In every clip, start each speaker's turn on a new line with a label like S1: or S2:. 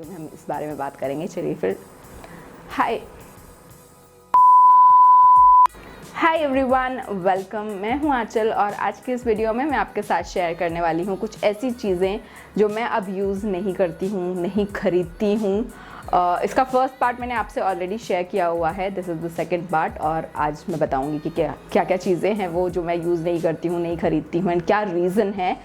S1: Video में हम इस बारे में बात करेंगे। चलिए फिर हाय एवरीवन, वेलकम। मैं हूं आंचल और आज के इस वीडियो में मैं आपके साथ शेयर करने वाली हूं कुछ ऐसी चीज़ें जो मैं अब यूज़ नहीं करती हूं, नहीं खरीदती हूं। इसका फर्स्ट पार्ट मैंने आपसे ऑलरेडी शेयर किया हुआ है, this is the second part. और आज मैं बताऊंगी कि क्या क्या चीज़ें हैं वो जो मैं यूज़ नहीं करती हूँ, नहीं खरीदती हूँ एंड क्या रीज़न है।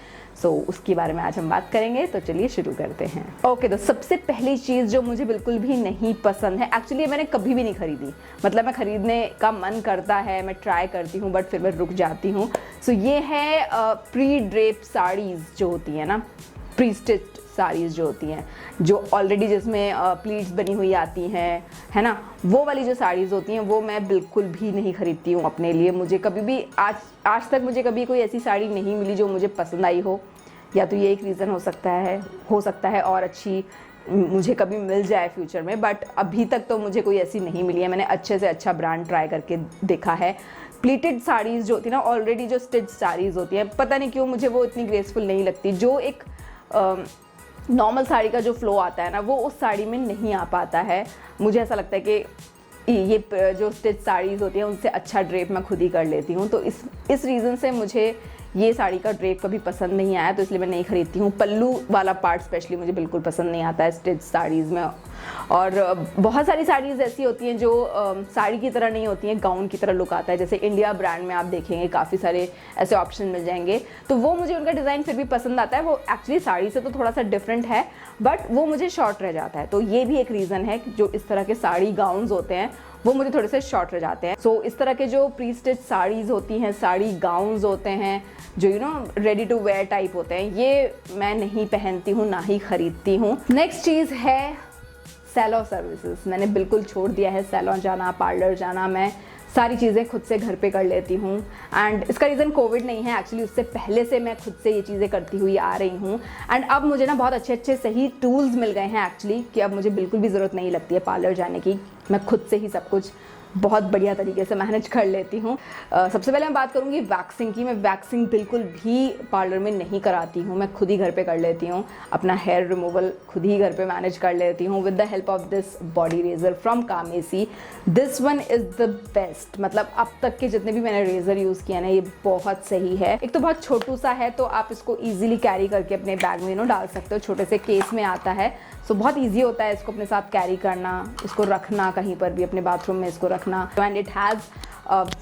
S1: उसकी बारे में आज हम बात करेंगे, तो चलिए शुरू करते हैं। ओके, तो सबसे पहली चीज़ जो मुझे बिल्कुल भी नहीं पसंद है, एक्चुअली मैंने कभी भी नहीं खरीदी, मतलब मैं खरीदने का मन करता है, मैं ट्राई करती हूँ बट फिर मैं रुक जाती हूँ। ये है प्री ड्रेप साड़ीज़ जो होती है ना, प्री स्टिच्ड साड़ीज़ जो होती हैं, जो ऑलरेडी जिसमें प्लीट्स बनी हुई आती हैं, है ना, वो वाली जो साड़ीज़ होती हैं वो मैं बिल्कुल भी नहीं खरीदती हूँ अपने लिए। मुझे कभी भी आज तक मुझे कभी कोई ऐसी साड़ी नहीं मिली जो मुझे पसंद आई हो। या तो ये एक रीज़न हो सकता है और अच्छी मुझे कभी मिल जाए फ्यूचर में, बट अभी तक तो मुझे कोई ऐसी नहीं मिली है। मैंने अच्छे से अच्छा ब्रांड ट्राई करके देखा है। प्लीटेड साड़ीज़ जो होती है ना, ऑलरेडी जो स्टिच साड़ीज़ होती हैं, पता नहीं क्यों मुझे वो इतनी ग्रेसफुल नहीं लगती। जो एक नॉर्मल साड़ी का जो फ्लो आता है ना, वो उस साड़ी में नहीं आ पाता है। मुझे ऐसा लगता है कि ये जो स्टिच साड़ीज़ होती हैं उनसे अच्छा ड्रेप मैं खुद ही कर लेती हूँ। तो इस रीज़न से मुझे ये साड़ी का ड्रेप कभी पसंद नहीं आया, तो इसलिए मैं नहीं खरीदती हूँ। पल्लू वाला पार्ट स्पेशली मुझे बिल्कुल पसंद नहीं आता है स्टिच साड़ीज़ में। और बहुत सारी साड़ीज़ ऐसी होती हैं जो साड़ी की तरह नहीं होती हैं, गाउन की तरह लुक आता है। जैसे इंडिया ब्रांड में आप देखेंगे काफ़ी सारे ऐसे ऑप्शन मिल जाएंगे, तो वो मुझे उनका डिज़ाइन फिर भी पसंद आता है। वो एक्चुअली साड़ी से तो थोड़ा सा डिफरेंट है, बट वो मुझे शॉर्ट रह जाता है। तो ये भी एक रीज़न है कि जो इस तरह के साड़ी गाउन्स होते हैं वो मुझे थोड़े से शॉर्ट रह जाते हैं। इस तरह के जो प्री स्टिच साड़ीज़ होती हैं, साड़ी गाउन्स होते हैं जो रेडी टू वेयर टाइप होते हैं, ये मैं नहीं पहनती हूँ, ना ही खरीदती हूँ। नेक्स्ट चीज़ है सैलून सर्विसेज। मैंने बिल्कुल छोड़ दिया है सैलून जाना, पार्लर जाना। मैं सारी चीज़ें खुद से घर पे कर लेती हूँ एंड इसका रीज़न कोविड नहीं है, एक्चुअली उससे पहले से मैं खुद से ये चीज़ें करती हुई आ रही हूँ। एंड अब मुझे ना बहुत अच्छे सही टूल्स मिल गए हैं एक्चुअली, कि अब मुझे बिल्कुल भी ज़रूरत नहीं लगती है पार्लर जाने की। मैं खुद से ही सब कुछ बहुत बढ़िया तरीके से मैनेज कर लेती हूँ। सबसे पहले मैं बात करूँगी वैक्सिंग की। मैं वैक्सिंग बिल्कुल भी पार्लर में नहीं कराती हूँ, मैं खुद ही घर पे कर लेती हूँ। अपना हेयर रिमूवल खुद ही घर पे मैनेज कर लेती हूँ with the help of this body razor from कामेसी। This one is the best. मतलब अब तक के जितने भी मैंने रेजर यूज़ किया ना, ये बहुत सही है। एक तो बहुत छोटू सा है, तो आप इसको ईजिली कैरी करके अपने बैग में डाल सकते हो। छोटे से केस में आता है, बहुत ईजी होता है इसको अपने साथ कैरी करना, इसको रखना कहीं पर भी, अपने बाथरूम में इसको रखना। And it has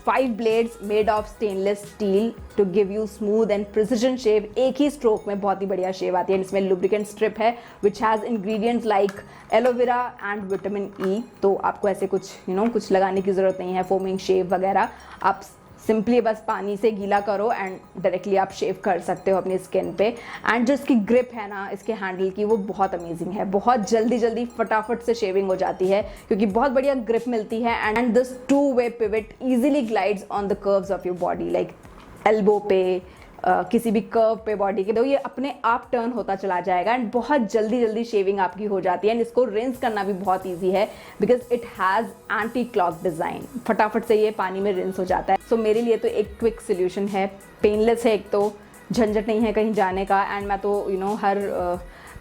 S1: 5 blades made of stainless steel to give you smooth and precision shave. एक ही स्ट्रोक में बहुत ही बढ़िया शेव आती है। इसमें लुब्रिकेंट स्ट्रिप है which has ingredients like aloe vera and vitamin E. तो आपको ऐसे कुछ कुछ लगाने की ज़रूरत नहीं है, फोमिंग शेव वगैरह। आप सिंपली बस पानी से गीला करो एंड डायरेक्टली आप शेव कर सकते हो अपनी स्किन पे। एंड जो इसकी ग्रिप है ना, इसके हैंडल की, वो बहुत अमेजिंग है। बहुत जल्दी फटाफट से शेविंग हो जाती है क्योंकि बहुत बढ़िया ग्रिप मिलती है। And this 2-way pivot easily glides on the curves of your body, like elbow पे, किसी भी कर्व पे बॉडी के, तो ये अपने आप टर्न होता चला जाएगा एंड बहुत जल्दी शेविंग आपकी हो जाती है। एंड इसको रिंस करना भी बहुत इजी है because it has anti clog design. फटाफट से ये पानी में रिंस हो जाता है। मेरे लिए तो एक क्विक सोल्यूशन है, पेनलेस है, एक तो झंझट नहीं है कहीं जाने का। एंड मैं तो हर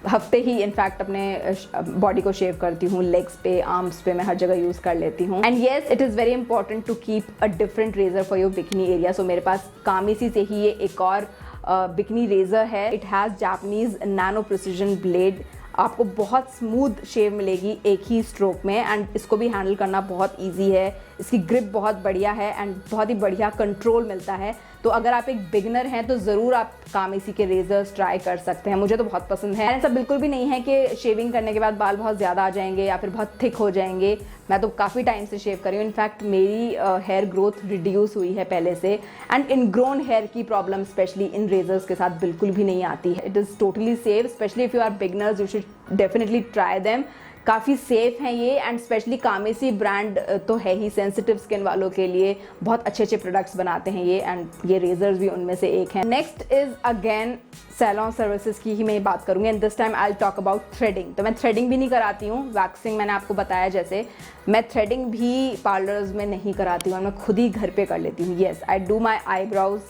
S1: हफ्ते ही इनफैक्ट अपने बॉडी को शेव करती हूँ, लेग्स पे, आर्म्स पे, मैं हर जगह यूज़ कर लेती हूँ। And yes, it is very important to keep a different razor for your bikini area. मेरे पास कामेसी से ही ये एक और बिकनी रेजर है। It has Japanese nano precision blade. आपको बहुत स्मूथ शेव मिलेगी एक ही स्ट्रोक में एंड इसको भी हैंडल करना बहुत ईजी है। इसकी ग्रिप बहुत बढ़िया है एंड बहुत ही बढ़िया कंट्रोल मिलता है। तो अगर आप एक बिगनर हैं तो ज़रूर आप कामेसी के रेजर्स ट्राई कर सकते हैं। मुझे तो बहुत पसंद है। ऐसा बिल्कुल भी नहीं है कि शेविंग करने के बाद बाल बहुत ज़्यादा आ जाएंगे या फिर बहुत थिक हो जाएंगे। मैं तो काफ़ी टाइम से शेव कर रही हूँ। इनफैक्ट मेरी हेयर ग्रोथ रिड्यूस हुई है पहले से। एंड इनग्रोन हेयर की प्रॉब्लम स्पेशली इन रेजर्स के साथ बिल्कुल भी नहीं आती है। It is totally safe, specially if you are beginners, you should definitely try them. काफ़ी सेफ हैं ये। एंड स्पेशली कामेसी ब्रांड तो है ही सेंसिटिव स्किन वालों के लिए, बहुत अच्छे प्रोडक्ट्स बनाते हैं ये, एंड ये रेजर्स भी उनमें से एक हैं। Next is again salon services की ही मैं बात करूँगी and this time I will talk about threading. तो मैं थ्रेडिंग भी नहीं कराती हूँ, वैक्सिंग मैंने आपको बताया जैसे, मैं थ्रेडिंग भी पार्लर्स में नहीं कराती हूँ, मैं खुद ही घर पे कर लेती हूँ। Yes, I do my eyebrows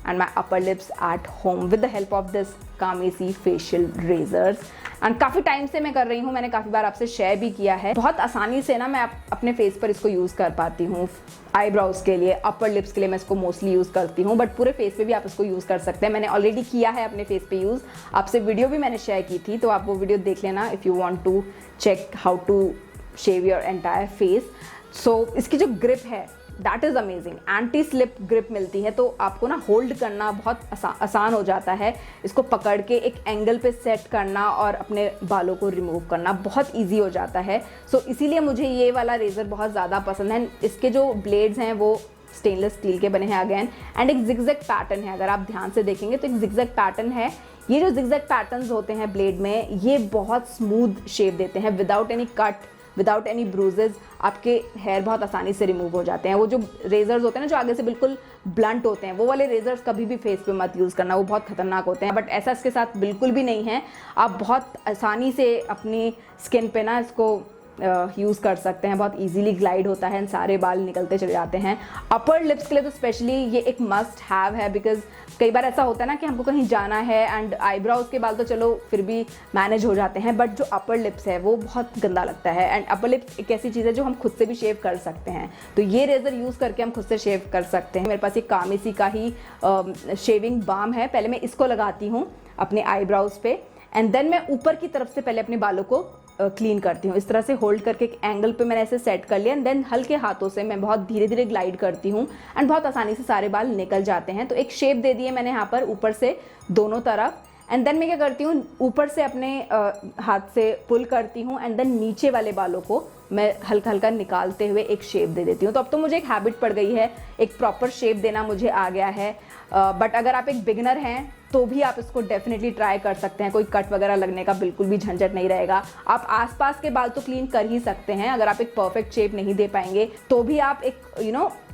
S1: and my upper lips at home with the help of this कामेसी फेशियल रेजर्स। एंड काफ़ी टाइम से मैं कर रही हूँ, मैंने काफ़ी बार आपसे शेयर भी किया है। बहुत आसानी से ना मैं अपने फेस पर इसको यूज़ कर पाती हूँ। आईब्राउज के लिए, अपर लिप्स के लिए मैं इसको मोस्टली यूज़ करती हूँ, बट पूरे फेस पे भी आप इसको यूज़ कर सकते हैं। मैंने ऑलरेडी किया है अपने फेस पे यूज़, आपसे वीडियो भी मैंने शेयर की थी, तो आप वो वीडियो देख लेना if you want to check how to shave your entire face. So इसकी जो ग्रिप है that is amazing, anti slip grip मिलती है, तो आपको ना होल्ड करना बहुत आसान हो जाता है। इसको पकड़ के एक एंगल पे सेट करना और अपने बालों को रिमूव करना बहुत इजी हो जाता है। सो इसीलिए मुझे ये वाला रेज़र बहुत ज़्यादा पसंद है। इसके जो ब्लेड्स हैं वो स्टेनलेस स्टील के बने हैं अगेन, एंड एक जिगजैग पैटर्न है। अगर आप ध्यान से देखेंगे तो एक जिगजैग पैटर्न है। ये जो जिगजैग पैटर्न्स होते हैं ब्लेड में, ये बहुत स्मूथ शेप देते हैं without any cut, without any bruises. आपके हेयर बहुत आसानी से रिमूव हो जाते हैं। वो जो रेजर्स होते हैं ना जो आगे से बिल्कुल ब्लंट होते हैं, वो वाले रेजर्स कभी भी फेस पे मत यूज़ करना, वो बहुत खतरनाक होते हैं। बट ऐसा इसके साथ बिल्कुल भी नहीं है। आप बहुत आसानी से अपनी स्किन पे ना इसको यूज़ कर सकते हैं, बहुत इजीली ग्लाइड होता है, सारे बाल निकलते चले जाते हैं। अपर लिप्स के लिए तो स्पेशली ये एक मस्ट हैव है, बिकॉज कई बार ऐसा होता है ना कि हमको कहीं जाना है, एंड आईब्राउज के बाल तो चलो फिर भी मैनेज हो जाते हैं, बट जो अपर लिप्स है वो बहुत गंदा लगता है। एंड अपर लिप्स एक ऐसी चीज़ है जो हम खुद से भी शेव कर सकते हैं, तो ये रेजर यूज़ करके हम खुद से शेव कर सकते हैं। मेरे पास एक कामेसी का ही शेविंग बाम है। पहले मैं इसको लगाती हूँ अपने आईब्राउज पे, एंड देन मैं ऊपर की तरफ से पहले अपने बालों को क्लीन करती हूँ। इस तरह से होल्ड करके एक एंगल पे मैंने ऐसे सेट कर लिया, एंड देन हल्के हाथों से मैं बहुत धीरे धीरे ग्लाइड करती हूँ, एंड बहुत आसानी से सारे बाल निकल जाते हैं। तो एक शेप दे दी है मैंने यहाँ पर ऊपर से दोनों तरफ, एंड देन मैं क्या करती हूँ, ऊपर से अपने हाथ से पुल करती हूँ, एंड देन नीचे वाले बालों को मैं हल्का हल्का निकालते हुए एक शेप दे देती हूँ। तो अब तो मुझे एक हैबिट पड़ गई है, एक प्रॉपर शेप देना मुझे आ गया है। बट अगर आप एक बिगिनर हैं तो भी आप इसको डेफिनेटली ट्राई कर सकते हैं। कोई कट वगैरह लगने का बिल्कुल भी झंझट नहीं रहेगा। आप आसपास के बाल तो क्लीन कर ही सकते हैं, अगर आप एक परफेक्ट शेप नहीं दे पाएंगे तो भी आप एक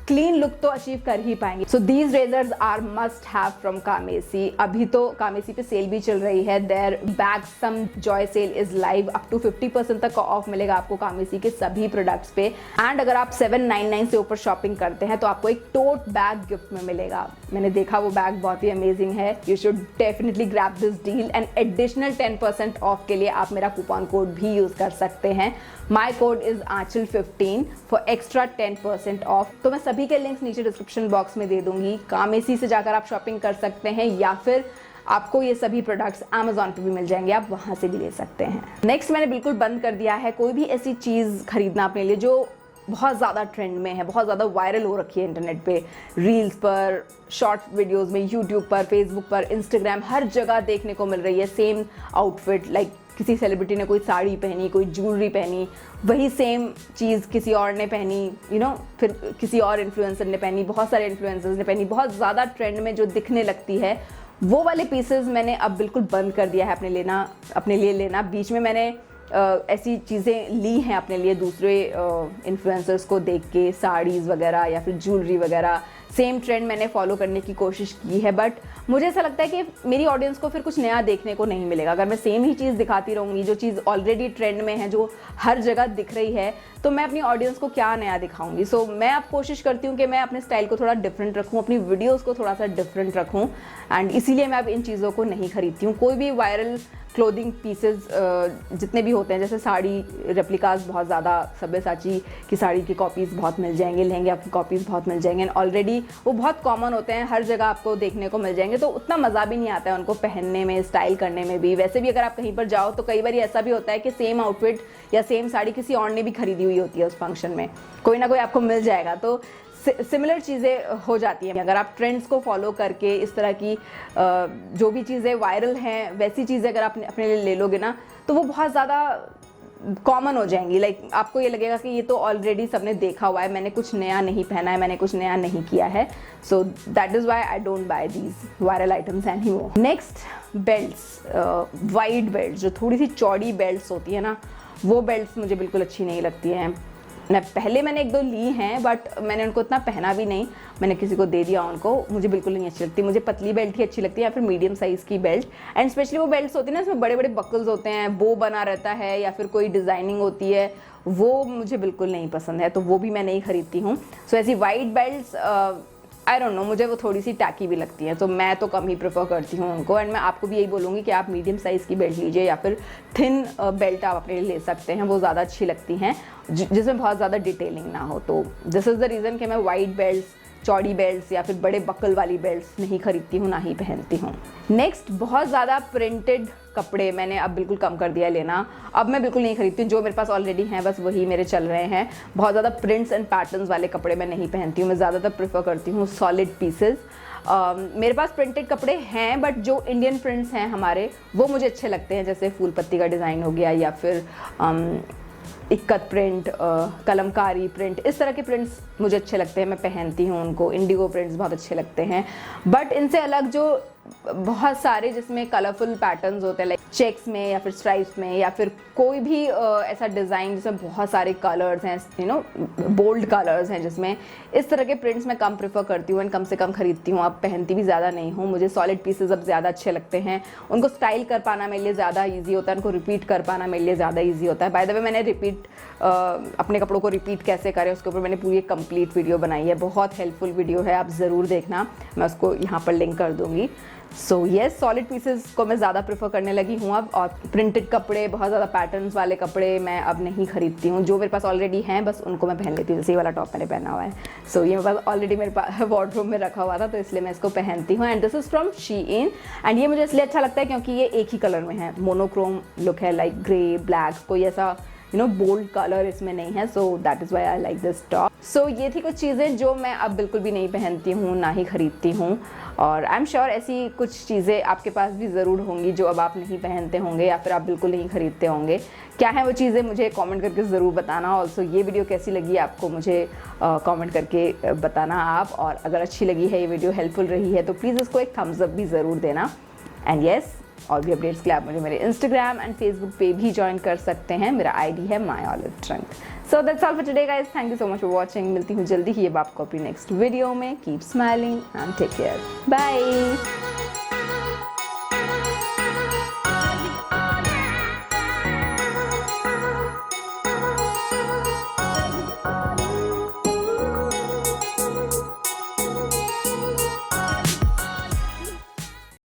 S1: क्लीन लुक तो अचीव कर ही पाएंगे। So these razors are must have from कामेसी। अभी तो कामेसी पे सेल भी चल रही है। Their bag some joy sale is live, up to 50% तक का ऑफ मिलेगा आपको कामेसी के सभी प्रोडक्ट्स पे। एंड अगर आप 799 से ऊपर शॉपिंग करते हैं तो आपको एक टोट बैग गिफ्ट में मिलेगा। मैंने देखा वो बैग बहुत ही अमेजिंग है। You should definitely grab this deal, and additional 10% of के लिए आप मेरा कूपन कोड भी यूज कर सकते हैं। माई कोड इज आंचल15 फॉर एक्स्ट्रा 10% ऑफ। तो मैं सभी के लिंक्स नीचे डिस्क्रिप्शन बॉक्स में दे दूंगी। कामेसी से जाकर आप शॉपिंग कर सकते हैं, या फिर आपको ये सभी प्रोडक्ट्स अमेजॉन पे भी मिल जाएंगे, आप वहां से भी ले सकते हैं। नेक्स्ट मैंने बिल्कुल बंद कर दिया है कोई भी ऐसी चीज़ खरीदना अपने लिए जो बहुत ज़्यादा ट्रेंड में है, बहुत ज़्यादा वायरल हो रखी है इंटरनेट पे, रील्स पर, शॉर्ट वीडियोस में, यूट्यूब पर, फेसबुक पर, इंस्टाग्राम, हर जगह देखने को मिल रही है सेम आउटफिट। लाइक किसी सेलिब्रिटी ने कोई साड़ी पहनी, कोई ज्वेलरी पहनी, वही सेम चीज़ किसी और ने पहनी, फिर किसी और इन्फ्लुएंसर ने पहनी, बहुत सारे इन्फ्लुएंसर्स ने पहनी, बहुत ज़्यादा ट्रेंड में जो दिखने लगती है, वो वाले पीसेस मैंने अब बिल्कुल बंद कर दिया है अपने लिए लेना। बीच में मैंने ऐसी चीज़ें ली हैं अपने लिए दूसरे इन्फ्लुएंसर्स को देख के, साड़ीज़ वगैरह या फिर ज्वेलरी वगैरह, सेम ट्रेंड मैंने फॉलो करने की कोशिश की है। बट मुझे ऐसा लगता है कि मेरी ऑडियंस को फिर कुछ नया देखने को नहीं मिलेगा अगर मैं सेम ही चीज़ दिखाती रहूँगी, जो चीज़ ऑलरेडी ट्रेंड में है, जो हर जगह दिख रही है, तो मैं अपनी ऑडियंस को क्या नया दिखाऊंगी। सो मैं अब कोशिश करती हूँ कि मैं अपने स्टाइल को थोड़ा डिफरेंट रखूँ, अपनी वीडियोज़ को थोड़ा सा डिफरेंट रखूँ, एंड इसीलिए मैं अब इन चीज़ों को नहीं खरीदती हूँ। कोई भी वायरल क्लोथिंग पीसेस जितने भी होते हैं, जैसे साड़ी रेप्लिकाज बहुत ज़्यादा, सब्यसाची की साड़ी की कॉपीज़ बहुत मिल जाएंगे, लहंगे की कॉपीज़ बहुत मिल जाएंगे, एंड ऑलरेडी वो बहुत कॉमन होते हैं, हर जगह आपको देखने को मिल जाएंगे, तो उतना मज़ा भी नहीं आता है उनको पहनने में, स्टाइल करने में भी। वैसे भी अगर आप कहीं पर जाओ तो कई बार ऐसा भी होता है कि सेम आउटफिट या सेम साड़ी किसी और ने भी खरीदी हुई होती है उस फंक्शन में, कोई ना कोई आपको मिल जाएगा, तो सिमिलर चीज़ें हो जाती हैं। अगर आप ट्रेंड्स को फॉलो करके इस तरह की जो भी चीज़ें वायरल हैं वैसी चीज़ें अगर आप अपने लिए ले लोगे ना, तो वो बहुत ज़्यादा कॉमन हो जाएंगी। लाइक आपको ये लगेगा कि ये तो ऑलरेडी सबने देखा हुआ है, मैंने कुछ नया नहीं पहना है, मैंने कुछ नया नहीं किया है। So that is why I don't buy these viral items anymore. Next, belts, wide belt, जो थोड़ी सी चौड़ी बेल्ट्स होती है ना, वो बेल्ट्स मुझे बिल्कुल अच्छी नहीं लगती हैं। मैंने एक दो ली हैं, बट मैंने उनको इतना पहना भी नहीं, मैंने किसी को दे दिया उनको, मुझे बिल्कुल नहीं अच्छी लगती। मुझे पतली बेल्ट ही अच्छी लगती है, या फिर मीडियम साइज़ की बेल्ट, एंड स्पेशली वो बेल्ट्स होती है ना इसमें बड़े बड़े बकल्स होते हैं, बो बना रहता है, या फिर कोई डिज़ाइनिंग होती है, वो मुझे बिल्कुल नहीं पसंद है, तो वो भी मैं नहीं खरीदती हूँ। सो ऐसी wide belts I don't know, मुझे वो थोड़ी सी टैकी भी लगती है, तो मैं तो कम ही प्रेफर करती हूँ उनको। एंड मैं आपको भी यही बोलूँगी कि आप मीडियम साइज़ की बेल्ट लीजिए या फिर थिन बेल्ट आप अपने लिए ले सकते हैं, वो ज़्यादा अच्छी लगती हैं जिसमें बहुत ज़्यादा डिटेलिंग ना हो। तो दिस इज़ द रीज़न कि मैं वाइड बेल्ट्स, चौड़ी बेल्ट्स या फिर बड़े बकल वाली बेल्ट्स नहीं खरीदती हूँ, ना ही पहनती हूँ। नेक्स्ट, बहुत ज़्यादा प्रिंटेड कपड़े मैंने अब बिल्कुल कम कर दिया लेना। अब मैं बिल्कुल नहीं खरीदती हूँ, जो मेरे पास ऑलरेडी हैं बस वही मेरे चल रहे हैं। बहुत ज़्यादा प्रिंट्स एंड पैटर्न्स वाले कपड़े मैं नहीं पहनती हूँ। मैं ज़्यादातर प्रेफर करती हूँ सॉलिड पीसेस। मेरे पास प्रिंटेड कपड़े हैं, बट जो इंडियन प्रिंट्स हैं हमारे, वो मुझे अच्छे लगते हैं, जैसे फूल पत्ती का डिज़ाइन हो गया या फिर इक्कत प्रिंट, कलमकारी प्रिंट, इस तरह के प्रिंट्स मुझे अच्छे लगते हैं, मैं पहनती हूँ उनको। इंडिगो प्रिंट्स बहुत अच्छे लगते हैं। बट इनसे अलग जो बहुत सारे जिसमें कलरफुल पैटर्न्स होते हैं, लाइक चेक्स में या फिर स्ट्राइप्स में या फिर कोई भी ऐसा डिज़ाइन जिसमें बहुत सारे कलर्स हैं, यू नो, बोल्ड कलर्स हैं जिसमें, इस तरह के प्रिंट्स मैं कम प्रेफर करती हूँ एंड कम से कम खरीदती हूँ। अब पहनती भी ज़्यादा नहीं हूँ। मुझे सॉलिड पीसेस अब ज़्यादा अच्छे लगते हैं। उनको स्टाइल कर पाना मेरे लिए ज़्यादा ईजी होता है, उनको रिपीट कर पाना मेरे लिए ज़्यादा ईजी होता है। बाय द वे, मैंने अपने कपड़ों को रिपीट कैसे करें उसके ऊपर मैंने पूरी एक कंप्लीट वीडियो बनाई है, बहुत हेल्पफुल वीडियो है, आप ज़रूर देखना, मैं उसको यहाँ पर लिंक कर दूँगी। सो येस, सॉलिड पीसेस को मैं ज़्यादा प्रेफर करने लगी हूँ अब, और प्रिंटेड कपड़े, बहुत ज़्यादा पैटर्न्स वाले कपड़े मैं अब नहीं खरीदती हूँ। जो मेरे पास ऑलरेडी हैं बस उनको मैं पहन लेती हूँ। जैसे ये वाला टॉप मैंने पहना हुआ है, सो ये मेरे पास ऑलरेडी मेरे पास वार्डरोब में रखा हुआ था, तो इसलिए मैं इसको पहनती हूँ। And this is from Shein, and ये मुझे इसलिए अच्छा लगता है क्योंकि ये एक ही कलर में है, मोनोक्रोम लुक है, लाइक ग्रे ब्लैक, कोई ऐसा बोल्ड कलर इसमें नहीं है। So that is why I like this top. So ये थी कुछ चीज़ें जो मैं अब बिल्कुल भी नहीं पहनती हूँ, ना ही खरीदती हूँ। और आई एम श्योर ऐसी कुछ चीज़ें आपके पास भी ज़रूर होंगी जो अब आप नहीं पहनते होंगे या फिर आप बिल्कुल नहीं खरीदते होंगे। क्या है वो चीज़ें, मुझे कमेंट करके ज़रूर बताना। ऑल्सो ये वीडियो कैसी लगी आपको, मुझे कमेंट करके बताना आप। और अगर अच्छी लगी है ये वीडियो, हेल्पफुल रही है, तो प्लीज़ इसको एक थम्स अप भी ज़रूर देना। एंड येस, और भी अपडेट्स के लिए आप मुझे मेरे इंस्टाग्राम एंड फेसबुक पे भी ज्वाइन कर सकते हैं। मेरा आईडी है myolivetrunk। So that's all for today guys, thank you so much for watching. मिलती हूँ जल्दी ही अब आपको अपनी नेक्स्ट वीडियो में। Keep smiling and take care, bye.